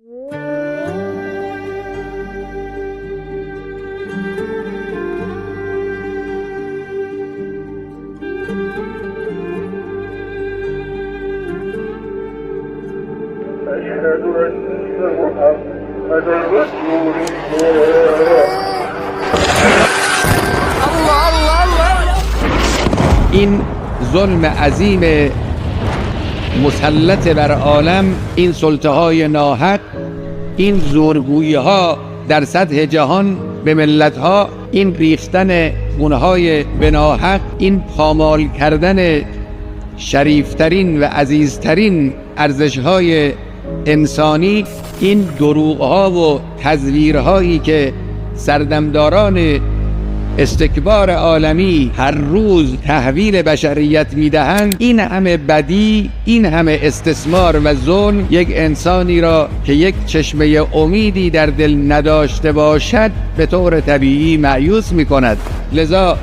أشهد أن محمدا رسول الله. این ظلم عظیم مسلط بر عالم، این سلطه‌های ناحق، این زورگویی‌ها در سطح جهان به ملت‌ها، این ریختن خونه‌های به ناحق، این پامال کردن شریفترین و عزیزترین ارزش‌های انسانی، این دروغ‌ها و تزویرهایی که سردمداران استکبار عالمی هر روز تحویل بشریت میدهند، این همه بدی، این همه استثمار و ظلم یک انسانی را که یک چشمه امیدی در دل نداشته باشد به طور طبیعی مایوس میکند. لذا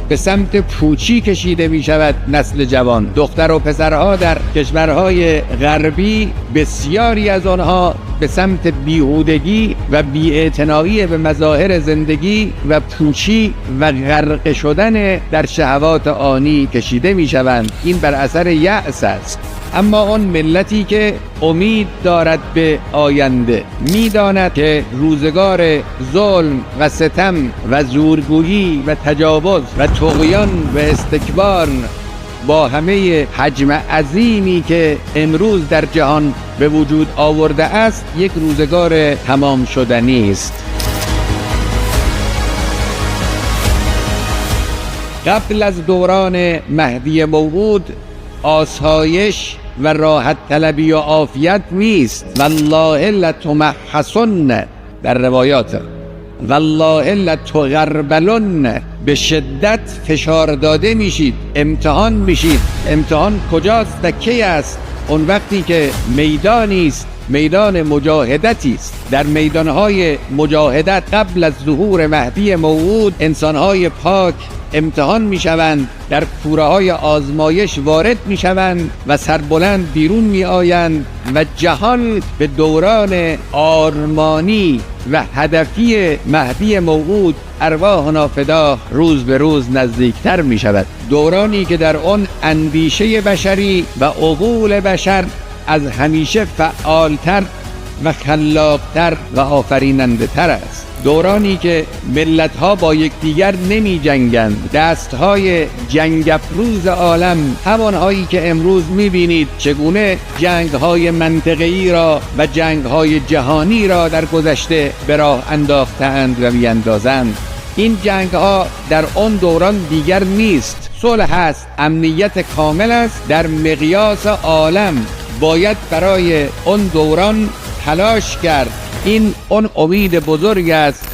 به سمت پوچی کشیده می شود نسل جوان. دختر و پسرها در کشورهای غربی، بسیاری از آنها به سمت بیهودگی و بی‌اعتنایی به مظاهر زندگی و پوچی و غرق شدن در شهوات آنی کشیده می شوند. این بر اثر یأس است. اما آن ملتی که امید دارد به آینده، می‌داند که روزگار ظلم و ستم و زورگویی و تجاوز و طغیان و استکبار با همه حجم عظیمی که امروز در جهان به وجود آورده است، یک روزگار تمام شدنی است. قبل از دوران مهدی موعود آسایش و راحت طلبی و عافیت نیست. والله لتمحصن در روایات، والله لتغربلن، به شدت فشار داده میشید، امتحان میشید. امتحان کجاست و کی است؟ اون وقتی که میدانی است، میدان مجاهدتی است. در میدانهای مجاهدت قبل از ظهور مهدی موعود انسانهای پاک امتحان می شوند، در کوره های آزمایش وارد می شوند و سربلند بیرون می آیند و جهان به دوران آرمانی و هدفی مهدی موعود ارواحنا فداه روز به روز نزدیکتر می شود. دورانی که در آن اندیشه بشری و عقول بشر از همیشه فعالتر و خلاقتر و آفریننده تر است. دورانی که ملت‌ها با یکدیگر نمی جنگند. دست‌های جنگ افروز عالم، همانهایی که امروز می‌بینید چگونه جنگ‌های منطقه‌ای را و جنگ‌های جهانی را در گذشته به راه انداختند و می‌اندازند. این جنگ‌ها در آن دوران دیگر نیست. صلح است، امنیت کامل است در مقیاس عالم. باید برای آن دوران تلاش کرد. این اون امید بزرگ است